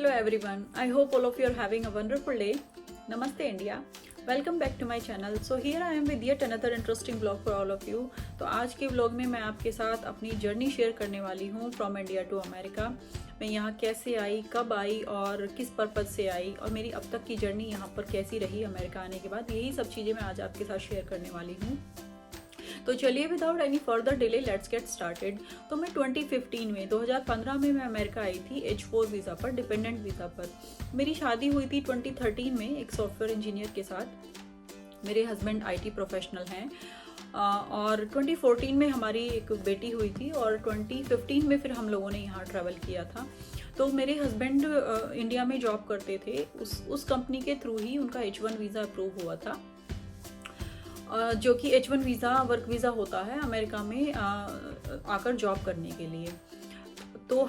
Hello everyone. I hope all of you are having a wonderful day. Namaste India. Welcome back to my channel. So here I am with yet another interesting vlog for all of you. तो आज के vlog में मैं आपके साथ अपनी journey share करने वाली हूँ फ्रॉम इंडिया टू अमेरिका। मैं यहाँ कैसे आई, कब आई और किस पर्पज़ से आई और मेरी अब तक की जर्नी यहाँ पर कैसी रही अमेरिका आने के बाद, यही सब चीज़ें मैं आज आपके साथ शेयर करने वाली हूँ। तो चलिए without any further delay let's get started. तो मैं 2015 में मैं अमेरिका आई थी H4 वीज़ा पर, डिपेंडेंट वीज़ा पर। मेरी शादी हुई थी 2013 में एक सॉफ्टवेयर इंजीनियर के साथ। मेरे हस्बैंड IT प्रोफेशनल हैं और 2014 में हमारी एक बेटी हुई थी और 2015 में फिर हम लोगों ने यहाँ ट्रैवल किया था। तो मेरे हस्बैंड इंडिया में जॉब करते थे, उस कंपनी के थ्रू ही उनका H1 वीज़ा अप्रूव हुआ था, जो कि H1 वीज़ा वर्क वीज़ा होता है अमेरिका में आकर जॉब करने के लिए। तो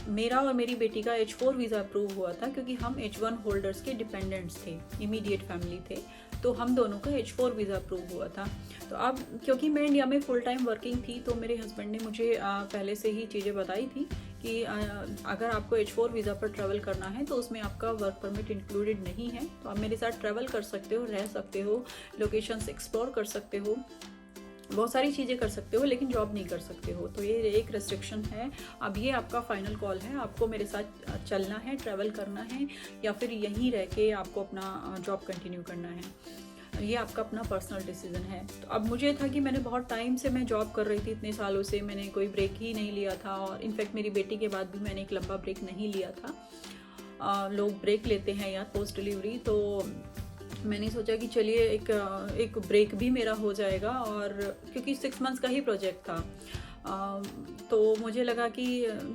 मेरा और मेरी बेटी का H4 वीज़ा अप्रूव हुआ था क्योंकि हम H1 होल्डर्स के डिपेंडेंट्स थे, इमीडिएट फैमिली थे। तो हम दोनों का H4 वीज़ा अप्रूव हुआ था। तो अब क्योंकि मैं इंडिया में फुल टाइम वर्किंग थी तो मेरे हस्बैंड ने मुझे पहले से ही चीज़ें बताई थी कि अगर आपको H4 वीज़ा पर ट्रैवल करना है तो उसमें आपका वर्क परमिट इंक्लूडेड नहीं है। तो आप मेरे साथ ट्रैवल कर सकते हो, रह सकते हो, लोकेशंस एक्सप्लोर कर सकते हो, बहुत सारी चीज़ें कर सकते हो, लेकिन जॉब नहीं कर सकते हो। तो ये एक रेस्ट्रिक्शन है। अब ये आपका फाइनल कॉल है, आपको मेरे साथ चलना है, ट्रैवल करना है या फिर यहीं रह के आपको अपना जॉब कंटिन्यू करना है। ये आपका अपना पर्सनल डिसीजन है। तो अब मुझे था कि मैंने बहुत टाइम से मैं जॉब कर रही थी, इतने सालों से मैंने कोई ब्रेक ही नहीं लिया था और इनफैक्ट मेरी बेटी के बाद भी मैंने एक लंबा ब्रेक नहीं लिया था। लोग ब्रेक लेते हैं यार पोस्ट डिलीवरी, तो मैंने सोचा कि चलिए एक ब्रेक भी मेरा हो जाएगा। और क्योंकि 6 मंथ्स का ही प्रोजेक्ट था तो मुझे लगा कि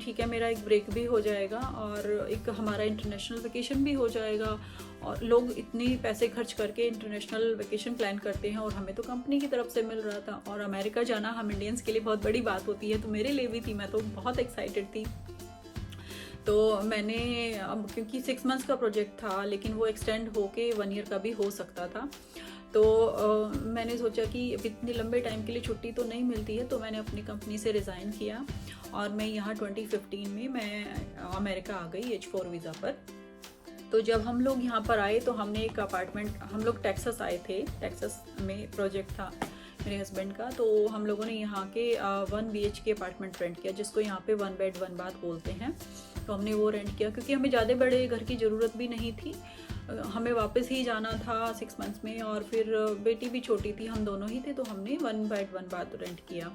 ठीक है, मेरा एक ब्रेक भी हो जाएगा और एक हमारा इंटरनेशनल वेकेशन भी हो जाएगा। और लोग इतने पैसे खर्च करके इंटरनेशनल वेकेशन प्लान करते हैं और हमें तो कंपनी की तरफ से मिल रहा था। और अमेरिका जाना हम इंडियंस के लिए बहुत बड़ी बात होती है, तो मेरे लिए भी थी, मैं तो बहुत एक्साइटेड थी। तो मैंने अब क्योंकि 6 मंथ्स का प्रोजेक्ट था लेकिन वो एक्सटेंड होके 1 ईयर का भी हो सकता था, तो मैंने सोचा कि अब इतने लंबे टाइम के लिए छुट्टी तो नहीं मिलती है, तो मैंने अपनी कंपनी से रिज़ाइन किया और मैं यहाँ 2015 में मैं अमेरिका आ गई H4 वीज़ा पर। तो जब हम लोग यहाँ पर आए तो हमने एक अपार्टमेंट, हम लोग टेक्सास आए थे, टेक्सास में प्रोजेक्ट था मेरे हस्बैंड का। तो हम लोगों ने यहाँ के 1 BHK अपार्टमेंट रेंट किया, जिसको यहाँ पे 1 बेड 1 बाथ बोलते हैं। तो हमने वो रेंट किया क्योंकि हमें ज़्यादा बड़े घर की ज़रूरत भी नहीं थी, हमें वापस ही जाना था 6 मंथ्स में और फिर बेटी भी छोटी थी, हम दोनों ही थे, तो हमने 1 बेड 1 बाथ रेंट किया।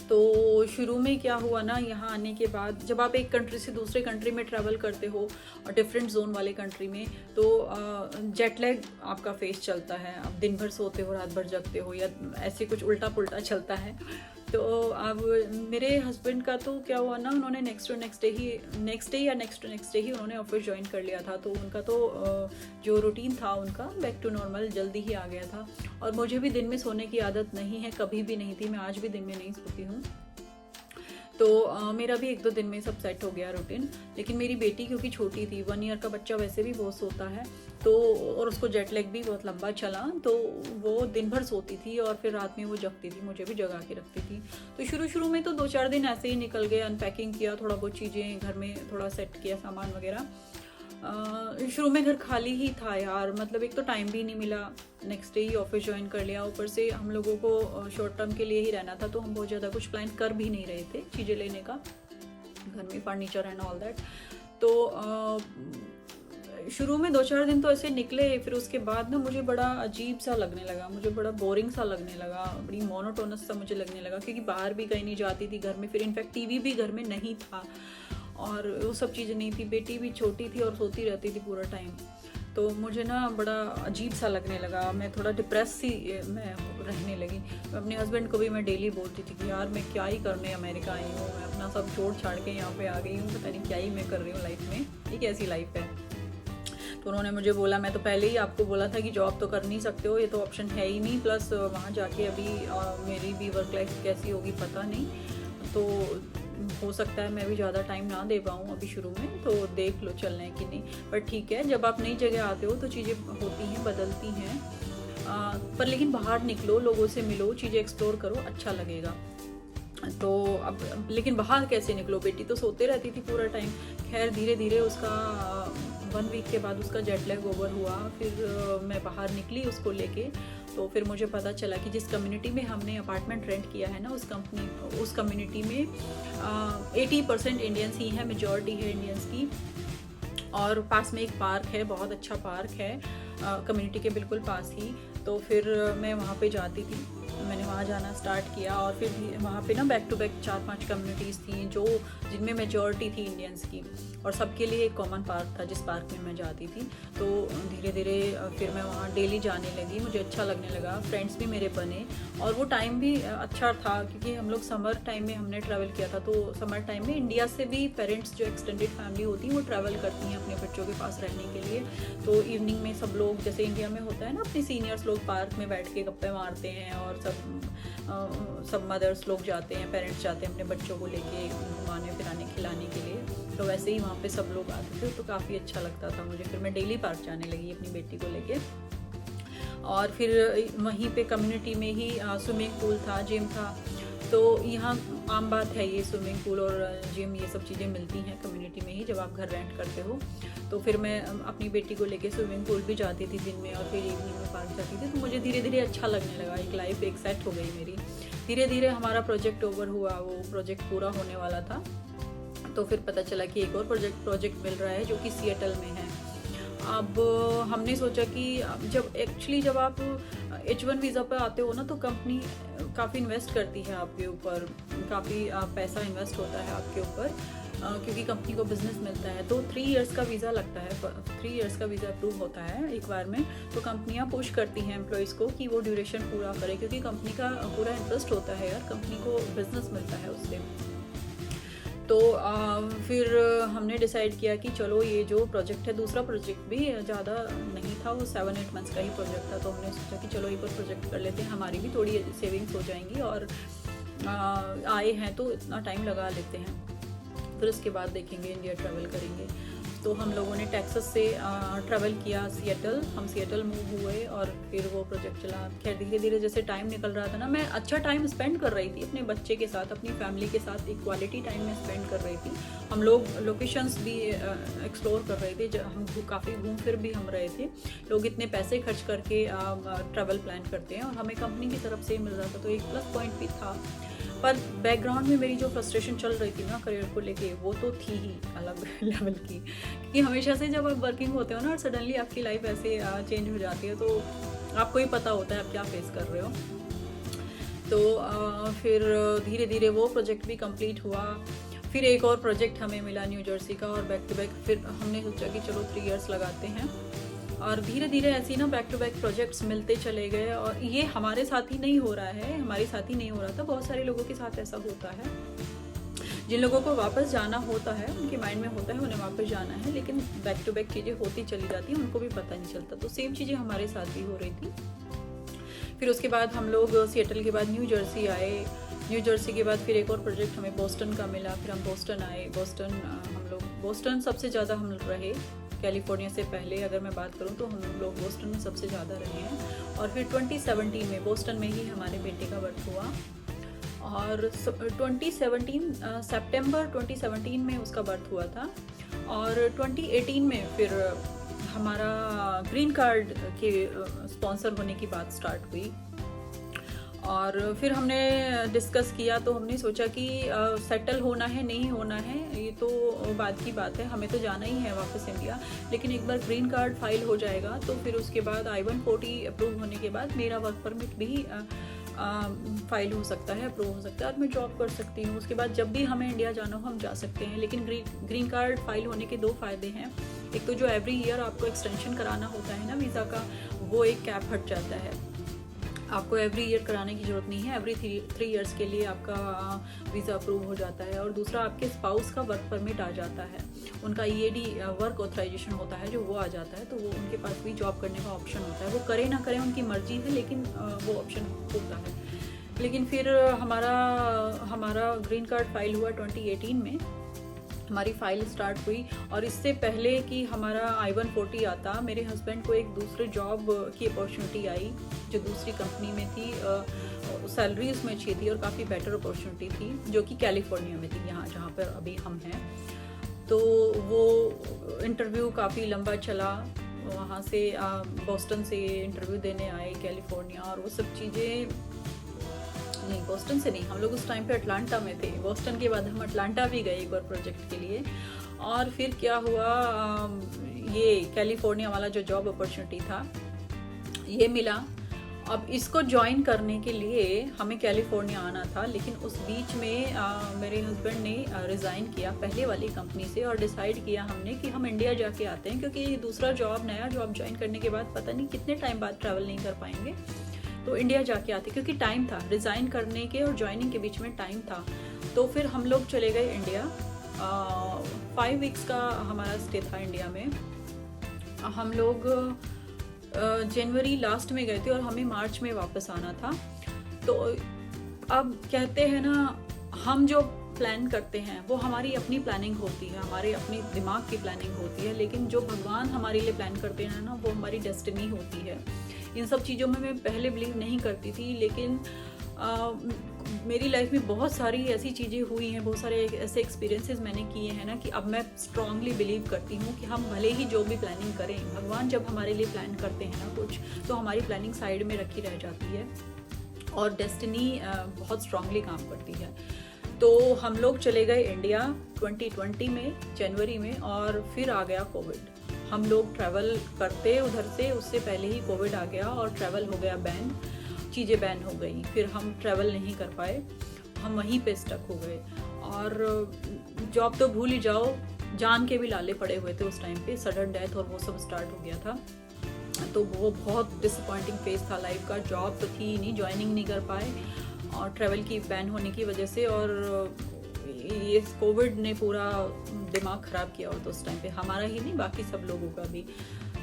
तो शुरू में क्या हुआ ना, यहाँ आने के बाद जब आप एक कंट्री से दूसरे कंट्री में ट्रैवल करते हो और डिफरेंट जोन वाले कंट्री में, तो जेट लैग आपका फेस चलता है। आप दिन भर सोते हो, रात भर जगते हो या ऐसे कुछ उल्टा पुल्टा चलता है। तो अब मेरे हस्बैंड का तो क्या हुआ ना, उन्होंने नेक्स्ट डे ही उन्होंने ऑफिस ज्वाइन कर लिया था। तो उनका तो जो रूटीन था उनका बैक टू नॉर्मल जल्दी ही आ गया था। और मुझे भी दिन में सोने की आदत नहीं है, कभी भी नहीं थी, मैं आज भी दिन में नहीं सोती हूँ। तो मेरा भी 1-2 दिन में सब सेट हो गया रूटीन। लेकिन मेरी बेटी क्योंकि छोटी थी, 1 ईयर का बच्चा वैसे भी बहुत सोता है, तो और उसको जेट लैग भी बहुत लंबा चला, तो वो दिन भर सोती थी और फिर रात में वो जगती थी, मुझे भी जगा के रखती थी। तो शुरू में तो 2-4 दिन ऐसे ही निकल गए, अनपैकिंग किया, थोड़ा बहुत चीज़ें घर में थोड़ा सेट किया, सामान वगैरह। शुरू में घर खाली ही था यार, मतलब एक तो टाइम भी नहीं मिला, नेक्स्ट डे ही ऑफिस ज्वाइन कर लिया, ऊपर से हम लोगों को शॉर्ट टर्म के लिए ही रहना था, तो हम बहुत ज़्यादा कुछ प्लान कर भी नहीं रहे थे चीज़ें लेने का, घर में फर्नीचर एंड ऑल दैट। तो शुरू में 2-4 दिन तो ऐसे निकले, फिर उसके बाद ना मुझे बड़ा अजीब सा लगने लगा, मुझे बड़ा बोरिंग सा लगने लगा, बड़ी मोनोटोनस सा मुझे लगने लगा, क्योंकि बाहर भी कहीं नहीं जाती थी घर में, फिर इनफैक्ट टीवी भी घर में नहीं था और वो सब चीज़ें नहीं थी, बेटी भी छोटी थी और सोती रहती थी पूरा टाइम। तो मुझे ना बड़ा अजीब सा लगने लगा, मैं थोड़ा डिप्रेस सी मैं रहने लगी। मैं अपने हस्बैंड को भी मैं डेली बोलती थी कि यार मैं क्या ही करने अमेरिका आई हूँ, मैं अपना सब छोड़ छाड़ के यहाँ पे आ गई हूँ, पता नहीं क्या ही मैं कर रही हूँ लाइफ में, ये कैसी लाइफ है। तो उन्होंने मुझे बोला, मैं तो पहले ही आपको बोला था कि जॉब तो कर नहीं सकते हो, ये तो ऑप्शन है ही नहीं, प्लस वहाँ जाके अभी मेरी भी वर्क लाइफ कैसी होगी पता नहीं, तो हो सकता है मैं भी ज़्यादा टाइम ना दे पाऊँ अभी शुरू में, तो देख लो चलना है कि नहीं। पर ठीक है, जब आप नई जगह आते हो तो चीज़ें होती हैं, बदलती हैं, पर लेकिन बाहर निकलो, लोगों से मिलो, चीज़ें एक्सप्लोर करो, अच्छा लगेगा। तो अब लेकिन बाहर कैसे निकलो, बेटी तो सोते रहती थी पूरा टाइम। खैर धीरे धीरे उसका 1 वीक के बाद उसका जेट लैग ओवर हुआ, फिर मैं बाहर निकली उसको लेके। तो फिर मुझे पता चला कि जिस कम्युनिटी में हमने अपार्टमेंट रेंट किया है ना, उस कम्युनिटी में 80% इंडियंस ही हैं, मेजॉरिटी है इंडियंस की। और पास में एक पार्क है, बहुत अच्छा पार्क है कम्युनिटी के बिल्कुल पास ही। तो फिर मैं वहाँ पे जाती थी, मैंने वहाँ जाना स्टार्ट किया। और फिर वहाँ पे ना बैक टू बैक 4-5 कम्युनिटीज़ थी जो जिनमें मेजॉरिटी थी इंडियंस की, और सबके लिए एक कॉमन पार्क था जिस पार्क में मैं जाती थी। तो धीरे धीरे फिर मैं वहाँ डेली जाने लगी, मुझे अच्छा लगने लगा, फ्रेंड्स भी मेरे बने। और वो टाइम भी अच्छा था क्योंकि हम लोग समर टाइम में हमने ट्रैवल किया था। तो समर टाइम में इंडिया से भी पेरेंट्स जो एक्सटेंडेड फैमिली होती है वो ट्रैवल करती हैं अपने बच्चों के पास रहने के लिए। तो इवनिंग में सब लोग, जैसे इंडिया में होता है ना, अपने सीनियर्स लोग पार्क में बैठ के गप्पे मारते हैं, और सब मदर्स लोग जाते हैं, पेरेंट्स जाते हैं अपने बच्चों को लेके घुमाने फिराने खिलाने के लिए। तो वैसे ही वहाँ पे सब लोग आते थे, तो काफ़ी अच्छा लगता था मुझे। फिर मैं डेली पार्क जाने लगी अपनी बेटी को लेके। और फिर वहीं पे कम्युनिटी में ही स्विमिंग पूल था, जिम था। तो यहाँ आम बात है ये, स्विमिंग पूल और जिम ये सब चीज़ें मिलती हैं कम्युनिटी में ही जब आप घर रेंट करते हो। तो फिर मैं अपनी बेटी को लेके स्विमिंग पूल भी जाती थी दिन में, और फिर इवनिंग में पार्क जाती थी। तो मुझे धीरे धीरे अच्छा लगने लगा, एक लाइफ एक सेट हो गई मेरी। धीरे धीरे हमारा प्रोजेक्ट ओवर हुआ, वो प्रोजेक्ट पूरा होने वाला था। तो फिर पता चला कि एक और प्रोजेक्ट मिल रहा है जो कि सिएटल में है। अब हमने सोचा कि जब आप H1 वीज़ा पर आते हो ना, तो कंपनी काफ़ी इन्वेस्ट करती है आपके ऊपर, काफ़ी पैसा इन्वेस्ट होता है आपके ऊपर, क्योंकि कंपनी को बिजनेस मिलता है। तो 3 इयर्स का वीज़ा लगता है, 3 इयर्स का वीज़ा अप्रूव होता है एक बार में। तो कंपनियां पुश करती हैं एम्प्लॉयज़ को कि वो ड्यूरेशन पूरा करें, क्योंकि कंपनी का पूरा इंटरेस्ट होता है यार, कंपनी को बिजनेस मिलता है उससे। तो फिर हमने डिसाइड किया कि चलो ये जो प्रोजेक्ट है, दूसरा प्रोजेक्ट भी ज़्यादा नहीं था, वो 7-8 मंथ्स का ही प्रोजेक्ट था। तो हमने सोचा कि चलो एक और प्रोजेक्ट कर लेते हैं, हमारी भी थोड़ी सेविंग्स हो जाएंगी, और आए हैं तो इतना टाइम लगा लेते हैं, फिर उसके बाद देखेंगे, इंडिया ट्रैवल करेंगे। तो हम लोगों ने टेक्सास से ट्रैवल किया सिएटल, हम सिएटल मूव हुए, और फिर वो प्रोजेक्ट चला। खैर धीरे धीरे जैसे टाइम निकल रहा था ना, मैं अच्छा टाइम स्पेंड कर रही थी अपने बच्चे के साथ, अपनी फैमिली के साथ एक क्वालिटी टाइम में स्पेंड कर रही थी। हम लोग लोकेशंस भी एक्सप्लोर कर रहे थे, हम काफ़ी घूम फिर भी हम रहे थे। लोग इतने पैसे खर्च करके ट्रैवल प्लान करते हैं, और हमें कंपनी की तरफ से मिल रहा था, तो एक प्लस पॉइंट भी था। पर बैकग्राउंड में मेरी जो फ्रस्ट्रेशन चल रही थी ना करियर को लेके, वो तो थी ही अलग लेवल की, क्योंकि हमेशा से जब आप वर्किंग होते हो ना, और सडनली आपकी लाइफ ऐसे चेंज हो जाती है, तो आपको ही पता होता है आप क्या फेस कर रहे हो। तो फिर धीरे धीरे वो प्रोजेक्ट भी कंप्लीट हुआ। फिर एक और प्रोजेक्ट हमें मिला न्यू जर्सी का, और बैक टू बैक फिर हमने सोचा कि चलो 3 इयर्स लगाते हैं। और धीरे धीरे ऐसे ही ना बैक टू बैक प्रोजेक्ट्स मिलते चले गए। और ये हमारे साथ ही नहीं हो रहा है, हमारे साथ ही नहीं हो रहा था, बहुत सारे लोगों के साथ ऐसा होता है। जिन लोगों को वापस जाना होता है, उनके माइंड में होता है उन्हें वापस जाना है, लेकिन बैक टू बैक चीज़ें होती चली जाती हैं, उनको भी पता नहीं चलता। तो सेम चीज़ें हमारे साथ भी हो रही थी। फिर उसके बाद हम लोग सिएटल के बाद न्यू जर्सी आए। न्यू जर्सी के बाद फिर एक और प्रोजेक्ट हमें बोस्टन का मिला, फिर हम बोस्टन आए। बोस्टन सबसे ज़्यादा हम रहे, कैलिफोर्निया से पहले अगर मैं बात करूं तो हम लोग बोस्टन में सबसे ज़्यादा रहे हैं। और फिर 2017 में बोस्टन में ही हमारे बेटे का बर्थ हुआ, और 2017 सितंबर 2017 में उसका बर्थ हुआ था। और 2018 में फिर हमारा ग्रीन कार्ड के स्पॉन्सर होने की बात स्टार्ट हुई। और फिर हमने डिस्कस किया, तो हमने सोचा कि सेटल होना है नहीं होना है ये तो बाद की बात है, हमें तो जाना ही है वापस इंडिया। लेकिन एक बार ग्रीन कार्ड फाइल हो जाएगा तो फिर उसके बाद I-140 अप्रूव होने के बाद मेरा वर्क परमिट भी फाइल हो सकता है, अप्रूव हो सकता है, और मैं जॉब कर सकती हूँ। उसके बाद जब भी हमें इंडिया जाना हो हम जा सकते हैं। लेकिन ग्रीन कार्ड फाइल होने के 2 फ़ायदे हैं। एक तो जो एवरी ईयर आपको एक्सटेंशन कराना होता है ना वीज़ा का, वो एक कैप हट जाता है, आपको एवरी ईयर कराने की ज़रूरत नहीं है, एवरी 3 इयर्स के लिए आपका वीज़ा अप्रूव हो जाता है। और दूसरा आपके स्पाउस का वर्क परमिट आ जाता है, उनका EAD वर्क ऑथराइजेशन होता है जो वो आ जाता है, तो वो उनके पास भी जॉब करने का ऑप्शन होता है। वो करें ना करें उनकी मर्जी है, लेकिन वो ऑप्शन होता है। लेकिन फिर हमारा ग्रीन कार्ड फाइल हुआ 2018 में, हमारी फ़ाइल स्टार्ट हुई। और इससे पहले कि हमारा I-140 आता, मेरे हस्बैंड को एक दूसरे जॉब की अपॉर्चुनिटी आई जो दूसरी कंपनी में थी। सैलरी उसमें अच्छी थी और काफ़ी बेटर अपॉर्चुनिटी थी, जो कि कैलिफोर्निया में थी, यहाँ जहाँ पर अभी हम हैं। तो वो इंटरव्यू काफ़ी लंबा चला, वहाँ से बोस्टन से इंटरव्यू देने आए कैलिफोर्निया, और वो सब चीज़ें, नहीं बोस्टन से नहीं, हम लोग उस टाइम पे अटलांटा में थे। बोस्टन के बाद हम अटलांटा भी गए एक बार प्रोजेक्ट के लिए। और फिर क्या हुआ, ये कैलिफोर्निया वाला जो जॉब अपॉर्चुनिटी था ये मिला। अब इसको ज्वाइन करने के लिए हमें कैलिफोर्निया आना था, लेकिन उस बीच में मेरे हस्बैंड ने रिज़ाइन किया पहले वाली कंपनी से, और डिसाइड किया हमने कि हम इंडिया जाके आते हैं, क्योंकि दूसरा जॉब, नया जॉब ज्वाइन करने के बाद पता नहीं कितने टाइम बाद ट्रैवल नहीं कर पाएंगे, तो इंडिया जाके आते, क्योंकि टाइम था रिज़ाइन करने के और ज्वाइनिंग के बीच में टाइम था। तो फिर हम लोग चले गए इंडिया। 5 वीक्स का हमारा स्टे था इंडिया में। हम लोग जनवरी लास्ट में गए थे और हमें मार्च में वापस आना था। तो अब कहते हैं ना, हम जो प्लान करते हैं वो हमारी अपनी प्लानिंग होती है, हमारे अपने दिमाग की प्लानिंग होती है, लेकिन जो भगवान हमारे लिए प्लान करते हैं ना, वो हमारी डेस्टिनी होती है। इन सब चीज़ों में मैं पहले बिलीव नहीं करती थी, लेकिन मेरी लाइफ में बहुत सारी ऐसी चीज़ें हुई हैं, बहुत सारे ऐसे एक्सपीरियंसेस मैंने किए हैं ना, कि अब मैं स्ट्रांगली बिलीव करती हूँ कि हम भले ही जो भी प्लानिंग करें, भगवान जब हमारे लिए प्लान करते हैं ना कुछ, तो हमारी प्लानिंग साइड में रखी रह जाती है और डेस्टिनी बहुत स्ट्रांगली काम करती है। तो हम लोग चले गए इंडिया 2020 में जनवरी में, और फिर आ गया कोविड। हम लोग ट्रैवल करते उधर से, उससे पहले ही कोविड आ गया और ट्रैवल हो गया बैन, चीज़ें बैन हो गई। फिर हम ट्रैवल नहीं कर पाए, हम वहीं पे स्टक हो गए। और जॉब तो भूल ही जाओ, जान के भी लाले पड़े हुए थे उस टाइम पे, सडन डेथ और वो सब स्टार्ट हो गया था। तो वो बहुत डिसअपॉइंटिंग फेज था लाइफ का। जॉब तो थी नहीं, ज्वाइनिंग नहीं कर पाए, और ट्रैवल की बैन होने की वजह से, और ये कोविड ने पूरा दिमाग ख़राब किया होता उस टाइम पे, हमारा ही नहीं बाकी सब लोगों का भी।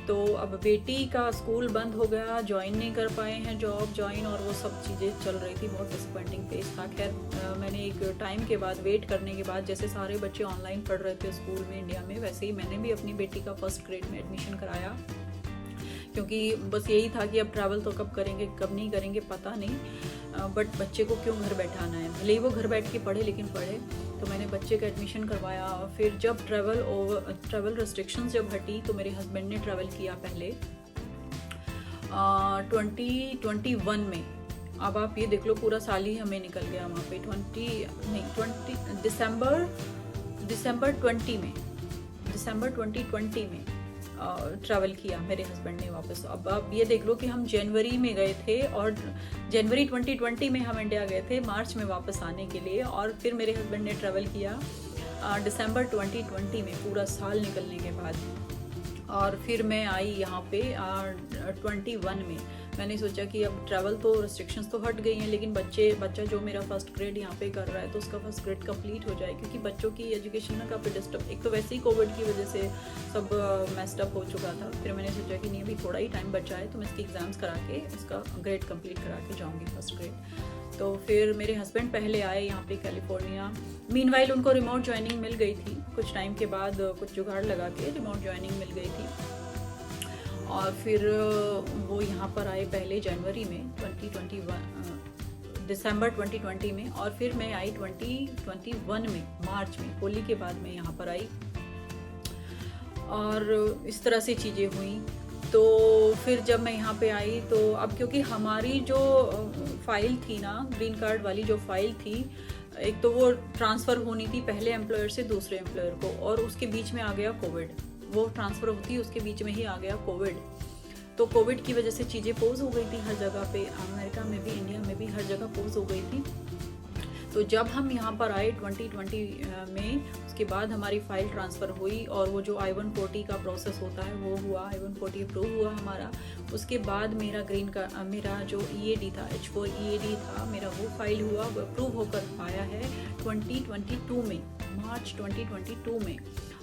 तो अब बेटी का स्कूल बंद हो गया, ज्वाइन नहीं कर पाए हैं जॉब ज्वाइन, और वो सब चीज़ें चल रही थी, बहुत डिसअपॉइंटिंग फेज था। खैर मैंने एक टाइम के बाद, वेट करने के बाद, जैसे सारे बच्चे ऑनलाइन पढ़ रहे थे स्कूल में इंडिया में, वैसे ही मैंने भी अपनी बेटी का फर्स्ट ग्रेड में एडमिशन कराया, क्योंकि बस यही था कि अब ट्रैवल तो कब करेंगे कब नहीं करेंगे पता नहीं, बट बच्चे को क्यों घर बैठाना है, भले ही वो घर बैठ के पढ़े लेकिन पढ़े। तो मैंने बच्चे का एडमिशन करवाया। फिर जब ट्रैवल रिस्ट्रिक्शंस जब हटी, तो मेरे हस्बैंड ने ट्रैवल किया पहले 2021 में। अब आप ये देख लो, पूरा साल ही हमें निकल गया वहाँ पे। दिसंबर 2020 में ट्रैवल किया मेरे हस्बैंड ने वापस। अब आप ये देख लो कि हम जनवरी में गए थे, और जनवरी 2020 में हम इंडिया गए थे, मार्च में वापस आने के लिए, और फिर मेरे हस्बैंड ने ट्रैवल किया दिसंबर 2020 में, पूरा साल निकलने के बाद। और फिर मैं आई यहाँ पे 21 में। मैंने सोचा कि अब ट्रैवल तो रिस्ट्रिक्शंस तो हट गई हैं, लेकिन बच्चा जो मेरा फर्स्ट ग्रेड यहाँ पे कर रहा है, तो उसका फर्स्ट ग्रेड कंप्लीट हो जाए, क्योंकि बच्चों की एजुकेशन ना काफ़ी डिस्टर्ब, एक तो वैसे ही कोविड की वजह से सब मेस्ड अप हो चुका था। फिर मैंने सोचा कि नहीं, अभी थोड़ा ही टाइम बचा है, तो मैं इसकी एग्ज़ाम्स करा के इसका ग्रेड कंप्लीट करा के जाऊँगी फर्स्ट ग्रेड। तो फिर मेरे हस्बैंड पहले आए यहाँ पे कैलिफोर्निया। मीनवाइल उनको रिमोट ज्वाइनिंग मिल गई थी, कुछ टाइम के बाद कुछ जुगाड़ लगा के रिमोट ज्वाइनिंग मिल गई थी, और फिर वो यहाँ पर आए पहले जनवरी में 2021, दिसंबर 2020 में, और फिर मैं आई 2021 में मार्च में, होली के बाद मैं यहाँ पर आई, और इस तरह से चीज़ें हुई। तो फिर जब मैं यहाँ पे आई, तो अब क्योंकि हमारी जो फाइल थी ना, ग्रीन कार्ड वाली जो फाइल थी, एक तो वो ट्रांसफ़र होनी थी पहले एम्प्लॉयर से दूसरे एम्प्लॉयर को, और उसके बीच में आ गया कोविड। वो ट्रांसफ़र होती उसके बीच में ही आ गया कोविड। तो कोविड की वजह से चीज़ें पोज हो गई थी हर जगह पे, अमेरिका में भी, इंडिया में भी, हर जगह पोज हो गई थी। तो जब हम यहाँ पर आए 2020 में, उसके बाद हमारी फ़ाइल ट्रांसफ़र हुई, और वो जो I-140 का प्रोसेस होता है वो हुआ, I-140 अप्रूव हुआ हमारा। उसके बाद मेरा जो EAD था, H4 EAD था मेरा, वो फाइल हुआ, वो अप्रूव होकर आया है 2022 में, मार्च 2022 में।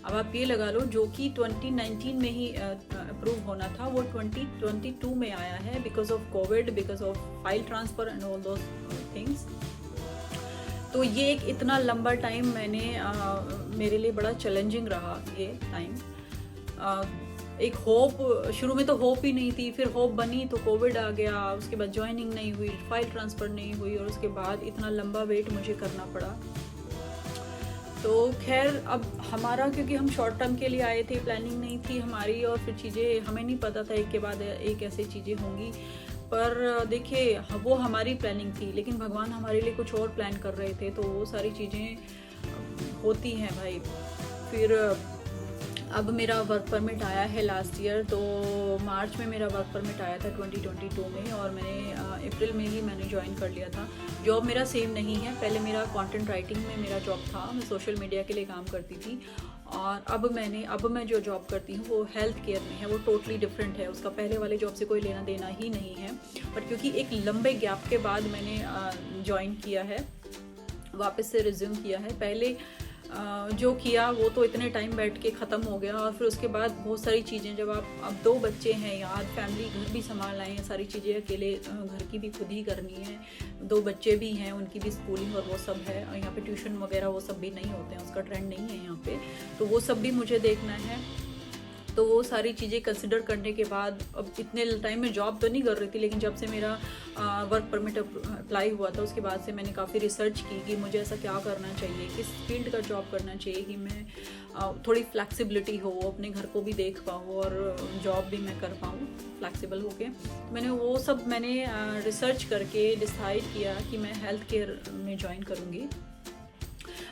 अब आप ये लगा लो, जो कि 2019 में ही अप्रूव होना था, वो 2022 में आया है, because of Covid, because of file transfer and all those things. तो ये एक इतना लंबा टाइम मेरे लिए बड़ा चैलेंजिंग रहा ये टाइम। एक होप, शुरू में तो होप ही नहीं थी, फिर होप बनी तो कोविड आ गया, उसके बाद ज्वाइनिंग नहीं हुई, फाइल ट्रांसफ़र नहीं हुई, और उसके बाद इतना लंबा वेट मुझे करना पड़ा। तो खैर अब हमारा, क्योंकि हम शॉर्ट टर्म के लिए आए थे, प्लानिंग नहीं थी हमारी, और फिर चीज़ें हमें नहीं पता था एक के बाद एक ऐसी चीज़ें होंगी। पर देखिए, वो हमारी प्लानिंग थी, लेकिन भगवान हमारे लिए कुछ और प्लान कर रहे थे, तो वो सारी चीज़ें होती हैं भाई। फिर अब मेरा वर्क परमिट आया है लास्ट ईयर, तो मार्च में मेरा वर्क परमिट आया था 2022 में, और मैंने अप्रैल में ही मैंने ज्वाइन कर लिया था। जॉब मेरा सेम नहीं है, पहले मेरा कंटेंट राइटिंग में मेरा जॉब था, मैं सोशल मीडिया के लिए काम करती थी, और अब मैं जो जॉब करती हूँ वो हेल्थ केयर में है, वो टोटली डिफरेंट है, उसका पहले वाले जॉब से कोई लेना देना ही नहीं है। बट क्योंकि एक लंबे गैप के बाद मैंने ज्वाइन किया है, वापस से रिज्यूम किया है, पहले जो किया वो तो इतने टाइम बैठ के ख़त्म हो गया, और फिर उसके बाद बहुत सारी चीज़ें, जब आप अब 2 बच्चे हैं यार, फैमिली, घर भी संभालना है, सारी चीज़ें अकेले, घर की भी खुद ही करनी है, 2 बच्चे भी हैं, उनकी भी स्कूलिंग और वो सब है, और यहाँ पे ट्यूशन वगैरह वो सब भी नहीं होते हैं, उसका ट्रेंड नहीं है यहाँ पे, तो वो सब भी मुझे देखना है। तो वो सारी चीज़ें कंसिडर करने के बाद, अब इतने टाइम में जॉब तो नहीं कर रही थी, लेकिन जब से मेरा वर्क परमिट अप्लाई हुआ था, उसके बाद से मैंने काफ़ी रिसर्च की कि मुझे ऐसा क्या करना चाहिए, किस फील्ड का जॉब करना चाहिए कि मैं थोड़ी फ्लैक्सिबिलिटी हो, अपने घर को भी देख पाऊँ और जॉब भी मैं कर पाऊँ फ्लैक्सिबल होके। मैंने वो सब रिसर्च करके डिसाइड किया कि मैं हेल्थ केयर में ज्वाइन करूँगी।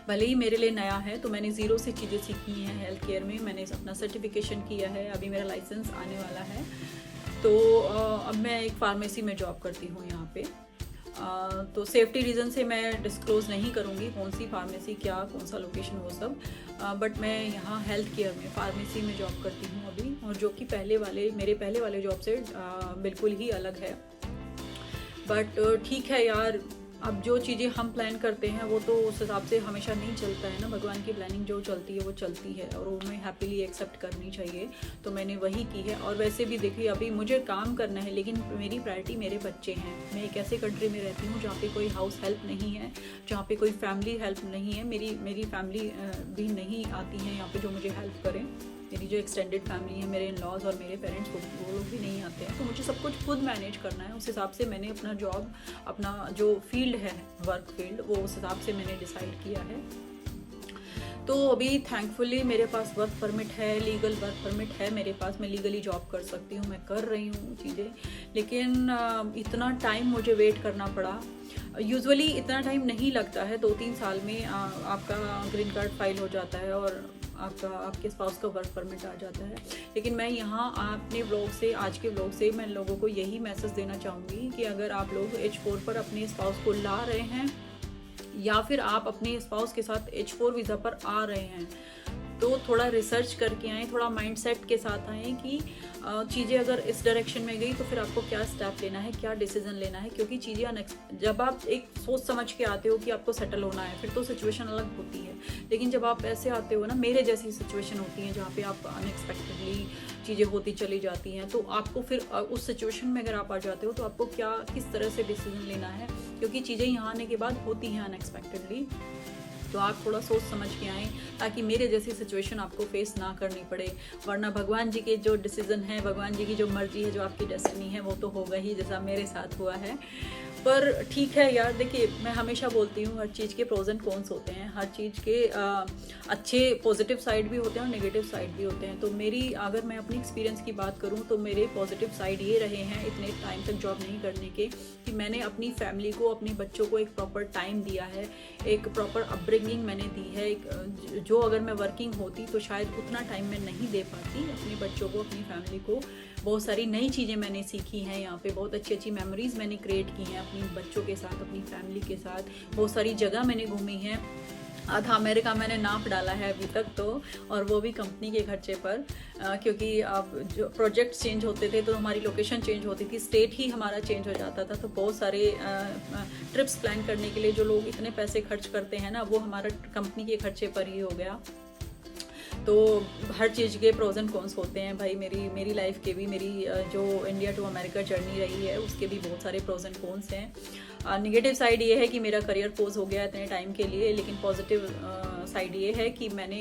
भले ही मेरे लिए नया है, तो मैंने ज़ीरो से चीज़ें सीखी हैं हेल्थ केयर में, मैंने अपना सर्टिफिकेशन किया है, अभी मेरा लाइसेंस आने वाला है। तो अब मैं एक फार्मेसी में जॉब करती हूँ यहाँ पे। तो सेफ्टी रीज़न से मैं डिस्क्लोज़ नहीं करूँगी कौन सी फार्मेसी, क्या कौन सा लोकेशन, वो सब, बट मैं यहाँ हेल्थ केयर में फार्मेसी में जॉब करती हूँ अभी, और जो कि मेरे पहले वाले जॉब से बिल्कुल ही अलग है। बट ठीक है यार, अब जो चीज़ें हम प्लान करते हैं वो तो उस हिसाब से हमेशा नहीं चलता है ना, भगवान की प्लानिंग जो चलती है वो चलती है, और वो हमें हैप्पीली एक्सेप्ट करनी चाहिए। तो मैंने वही की है, और वैसे भी देखिए अभी मुझे काम करना है, लेकिन मेरी प्रायोरिटी मेरे बच्चे हैं। मैं एक ऐसे कंट्री में रहती हूँ जहाँ पे कोई हाउस हेल्प नहीं है, जहाँ पे कोई फैमिली हेल्प नहीं है, मेरी फैमिली भी नहीं आती है यहाँ पे जो मुझे हेल्प करें। मेरी जो एक्सटेंडेड फैमिली है, मेरे इन-लॉज और मेरे पेरेंट्स, वो लोग भी नहीं आते हैं, तो मुझे सब कुछ खुद मैनेज करना है। उस हिसाब से मैंने अपना जॉब, अपना जो फील्ड है, वर्क फील्ड, वो उस हिसाब से मैंने डिसाइड किया है। तो अभी थैंकफुली मेरे पास वर्क परमिट है, लीगल वर्क परमिट है मेरे पास, मैं लीगली जॉब कर सकती हूँ, मैं कर रही हूँ चीज़ें, लेकिन इतना टाइम मुझे वेट करना पड़ा। यूजुअली इतना टाइम नहीं लगता है, 2-3 साल में आपका ग्रीन कार्ड फाइल हो जाता है और आपके स्पाउस का वर्क परमिट आ जाता है। लेकिन मैं यहाँ अपने व्लॉग से, आज के व्लॉग से मैं लोगों को यही मैसेज देना चाहूँगी कि अगर आप लोग H4 पर अपने स्पाउस को ला रहे हैं, या फिर आप अपने स्पाउस के साथ H4 वीज़ा पर आ रहे हैं, तो थोड़ा रिसर्च करके आएँ, थोड़ा माइंडसेट के साथ आएँ कि चीज़ें अगर इस डायरेक्शन में गई तो फिर आपको क्या स्टेप लेना है, क्या डिसीजन लेना है, क्योंकि चीज़ें जब आप एक सोच समझ के आते हो कि आपको सेटल होना है, फिर तो सिचुएशन अलग होती है। लेकिन जब आप ऐसे आते हो ना, मेरे जैसी सिचुएशन होती है जहाँ पे आप अनएक्सपेक्टेडली चीज़ें होती चली जाती हैं, तो आपको फिर उस सिचुएशन में अगर आप आ जाते हो तो आपको किस तरह से डिसीजन लेना है, क्योंकि चीज़ें यहाँ आने के बाद होती हैं अनएक्सपेक्टेडली। तो आप थोड़ा सोच समझ के आएँ, ताकि मेरे जैसी सिचुएशन आपको फेस ना करनी पड़े। वरना भगवान जी के जो डिसीज़न है, भगवान जी की जो मर्जी है, जो आपकी डेस्टिनी है, वो तो होगा ही, जैसा मेरे साथ हुआ है। पर ठीक है यार, देखिए मैं हमेशा बोलती हूँ, हर चीज़ के प्रोज एंड कॉन्स होते हैं, हर चीज़ के अच्छे पॉजिटिव साइड भी होते हैं और नेगेटिव साइड भी होते हैं। तो अगर मैं अपनी एक्सपीरियंस की बात करूँ तो मेरे पॉजिटिव साइड ये रहे हैं इतने टाइम तक जॉब नहीं करने के, कि मैंने अपनी फैमिली को, अपने बच्चों को एक प्रॉपर टाइम दिया है, एक प्रॉपर अपब्रिंगिंग मैंने दी है। जो अगर मैं वर्किंग होती तो शायद उतना टाइम मैं नहीं दे पाती अपने बच्चों को, अपनी फैमिली को। बहुत सारी नई चीज़ें मैंने सीखी हैं यहाँ पे, बहुत अच्छी अच्छी मेमोरीज़ मैंने क्रिएट की हैं अपने बच्चों के साथ, अपनी फैमिली के साथ। बहुत सारी जगह मैंने घूमी हैं, आधा अमेरिका मैंने नाप डाला है अभी तक तो, और वो भी कंपनी के खर्चे पर, क्योंकि अब जो प्रोजेक्ट चेंज होते थे तो हमारी लोकेशन चेंज होती थी, स्टेट ही हमारा चेंज हो जाता था। तो बहुत सारे ट्रिप्स प्लान करने के लिए जो लोग इतने पैसे खर्च करते हैं ना, वो हमारा कंपनी के खर्चे पर ही हो गया। तो हर चीज़ के प्रोज एंड कॉन्स होते हैं भाई। मेरी लाइफ के भी, मेरी जो इंडिया टू अमेरिका जर्नी रही है, उसके भी बहुत सारे प्रोज एंड कॉन्स हैं। नेगेटिव साइड ये है कि मेरा करियर पोज हो गया इतने टाइम के लिए, लेकिन पॉजिटिव साइड ये है कि मैंने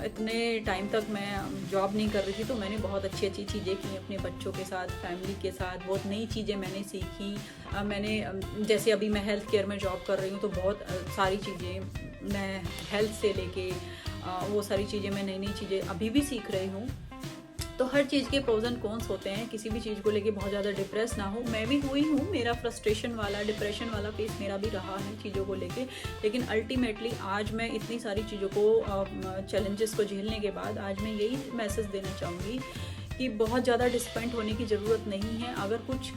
इतने टाइम तक मैं जॉब नहीं कर रही थी, तो मैंने बहुत अच्छी अच्छी चीज़ें की अपने बच्चों के साथ, फैमिली के साथ, बहुत नई चीज़ें मैंने सीखी। मैंने जैसे अभी मैं हेल्थ केयर में जॉब कर रही हूँ, तो बहुत सारी चीज़ें मैं हेल्थ से लेके वो सारी चीज़ें मैं नई नई चीज़ें अभी भी सीख रही हूँ। तो हर चीज़ के प्रोज एंड कॉन्स होते हैं, किसी भी चीज़ को लेके बहुत ज़्यादा डिप्रेस ना हो। मैं भी हुई हूँ, मेरा फ्रस्ट्रेशन वाला, डिप्रेशन वाला फेस मेरा भी रहा है चीज़ों को लेके, लेकिन अल्टीमेटली आज मैं इतनी सारी चीज़ों को, चैलेंजेस को झेलने के बाद आज मैं यही मैसेज देना चाहूँगी कि बहुत ज़्यादा डिसअपॉइंट होने की ज़रूरत नहीं है। अगर कुछ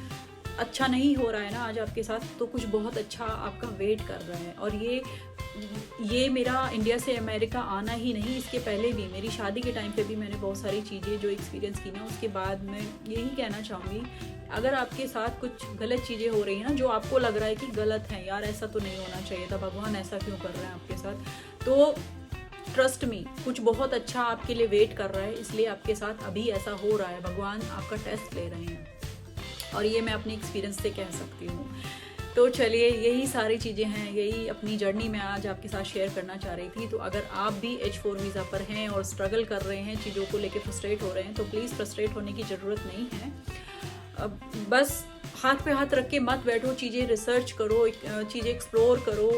अच्छा नहीं हो रहा है ना आज आपके साथ, तो कुछ बहुत अच्छा आपका वेट कर रहा है। और ये मेरा इंडिया से अमेरिका आना ही नहीं, इसके पहले भी मेरी शादी के टाइम पे भी मैंने बहुत सारी चीज़ें जो एक्सपीरियंस की ना, उसके बाद मैं यही कहना चाहूँगी, अगर आपके साथ कुछ गलत चीज़ें हो रही हैं ना, जो आपको लग रहा है कि गलत है, यार ऐसा तो नहीं होना चाहिए था, भगवान ऐसा क्यों कर रहे हैं आपके साथ, तो ट्रस्ट मी, कुछ बहुत अच्छा आपके लिए वेट कर रहा है, इसलिए आपके साथ अभी ऐसा हो रहा है। भगवान आपका टेस्ट ले रहे हैं, और ये मैं अपनी एक्सपीरियंस से कह सकती हूँ। तो चलिए, यही सारी चीज़ें हैं, यही अपनी जर्नी मैं आज आपके साथ शेयर करना चाह रही थी। तो अगर आप भी H4 वीज़ा पर हैं और स्ट्रगल कर रहे हैं, चीज़ों को लेके फ्रस्ट्रेट हो रहे हैं, तो प्लीज़ फ्रस्ट्रेट होने की ज़रूरत नहीं है। बस हाथ पे हाथ रख के मत बैठो, चीज़ें रिसर्च करो, चीज़ें एक्सप्लोर करो,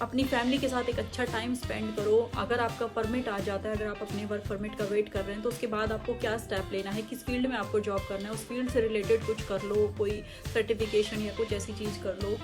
अपनी फैमिली के साथ एक अच्छा टाइम स्पेंड करो। अगर आपका परमिट आ जाता है, अगर आप अपने वर्क परमिट का वेट कर रहे हैं, तो उसके बाद आपको क्या स्टेप लेना है, किस फील्ड में आपको जॉब करना है, उस फील्ड से रिलेटेड कुछ कर लो, कोई सर्टिफिकेशन या कुछ ऐसी चीज़ कर लो,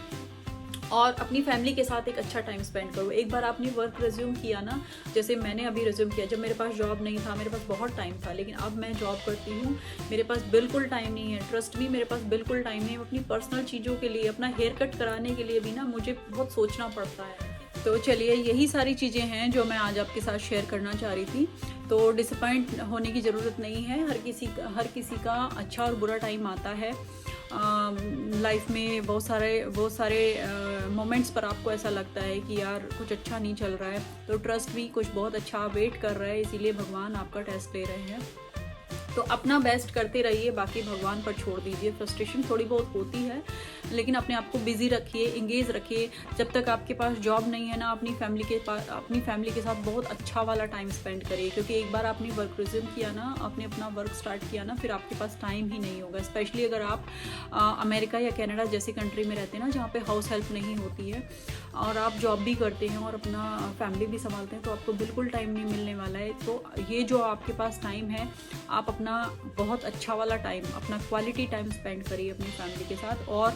और अपनी फैमिली के साथ एक अच्छा टाइम स्पेंड करो। एक बार आपने वर्क रिज्यूम किया ना, जैसे मैंने अभी रिज्यूम किया, जब मेरे पास जॉब नहीं था, मेरे पास बहुत टाइम था, लेकिन अब मैं जॉब करती हूँ, मेरे पास बिल्कुल टाइम नहीं है, ट्रस्ट मी, मेरे पास बिल्कुल टाइम नहीं है। अपनी पर्सनल चीज़ों के लिए, अपना हेयर कट कराने के लिए भी ना मुझे बहुत सोचना पड़ता है। तो चलिए, यही सारी चीज़ें हैं जो मैं आज आपके साथ शेयर करना चाह रही थी। तो डिसअपॉइंट होने की ज़रूरत नहीं है, हर किसी का अच्छा और बुरा टाइम आता है। लाइफ में बहुत सारे मोमेंट्स पर आपको ऐसा लगता है कि यार कुछ अच्छा नहीं चल रहा है, तो ट्रस्ट भी कुछ बहुत अच्छा वेट कर रहा है, इसीलिए भगवान आपका टेस्ट ले रहे हैं। तो अपना बेस्ट करते रहिए, बाकी भगवान पर छोड़ दीजिए। फ्रस्ट्रेशन थोड़ी बहुत होती है, लेकिन अपने आप को बिजी रखिए, इंगेज रखिए। जब तक आपके पास जॉब नहीं है ना, अपनी फैमिली के साथ बहुत अच्छा वाला टाइम स्पेंड करिए, क्योंकि एक बार आपने वर्क रिज्यूम किया ना, आपने अपना वर्क स्टार्ट किया ना, फिर आपके पास टाइम ही नहीं होगा। स्पेशली अगर आप अमेरिका या कनाडा जैसी कंट्री में रहते हैं ना, जहाँ पे हाउस हेल्प नहीं होती है, और आप जॉब भी करते हैं और अपना फैमिली भी संभालते हैं, तो आपको बिल्कुल टाइम नहीं मिलने वाला है। तो ये जो आपके पास टाइम है, आप अपना बहुत अच्छा वाला टाइम, अपना क्वालिटी टाइम स्पेंड करिए अपनी फैमिली के साथ। और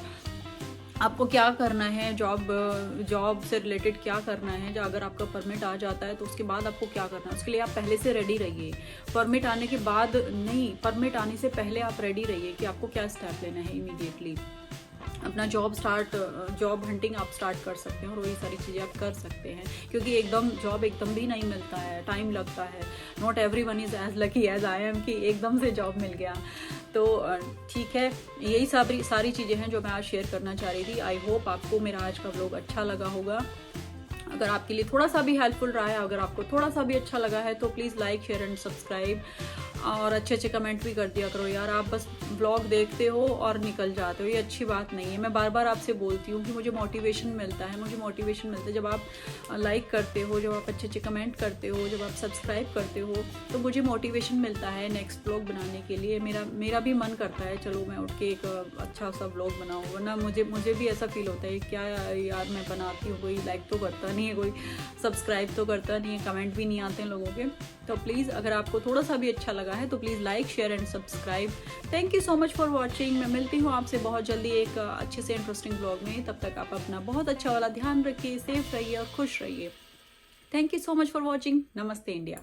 आपको क्या करना है, जॉब से रिलेटेड क्या करना है, जो अगर आपका परमिट आ जाता है तो उसके बाद आपको क्या करना है, उसके लिए आप पहले से रेडी रहिए। परमिट आने के बाद नहीं, परमिट आने से पहले आप रेडी रहिए कि आपको क्या स्टेप लेना है। इमीडिएटली अपना जॉब हंटिंग आप स्टार्ट कर सकते हैं, और वही सारी चीज़ें आप कर सकते हैं, क्योंकि जॉब एकदम भी नहीं मिलता है, टाइम लगता है। Not everyone is as lucky as I am कि एकदम से जॉब मिल गया। तो ठीक है, यही सारी चीज़ें हैं जो मैं आज शेयर करना चाह रही थी। आई होप आपको मेरा आज का व्लॉग अच्छा लगा होगा। अगर आपके लिए थोड़ा सा भी हेल्पफुल रहा है, अगर आपको थोड़ा सा भी अच्छा लगा है, तो please like, share and subscribe, और अच्छे कमेंट भी कर दिया करो यार। आप बस व्लॉग देखते हो और निकल जाते हो, ये अच्छी बात नहीं है। मैं बार बार आपसे बोलती हूँ कि मुझे मोटिवेशन मिलता है जब आप लाइक करते हो, जब आप अच्छे कमेंट करते हो, जब आप सब्सक्राइब करते हो, तो मुझे मोटिवेशन मिलता है नेक्स्ट व्लॉग बनाने के लिए। मेरा भी मन करता है, चलो मैं उठ के एक अच्छा सा व्लॉग बनाऊँ, वरना मुझे भी ऐसा फील होता है, क्या यार मैं बनाती हूँ, कोई लाइक तो करता नहीं है, कोई सब्सक्राइब तो करता नहीं है, कमेंट भी नहीं आते हैं लोगों के। तो प्लीज़, अगर आपको थोड़ा सा भी अच्छा लगा है तो please like, share and subscribe. Thank you so much for watching. मैं मिलती हूँ आपसे बहुत जल्दी एक अच्छे से इंटरेस्टिंग ब्लॉग में। तब तक आप अपना बहुत अच्छा वाला ध्यान रखिए, सेफ रहिए और खुश रहिए। Thank you so much for watching. नमस्ते इंडिया।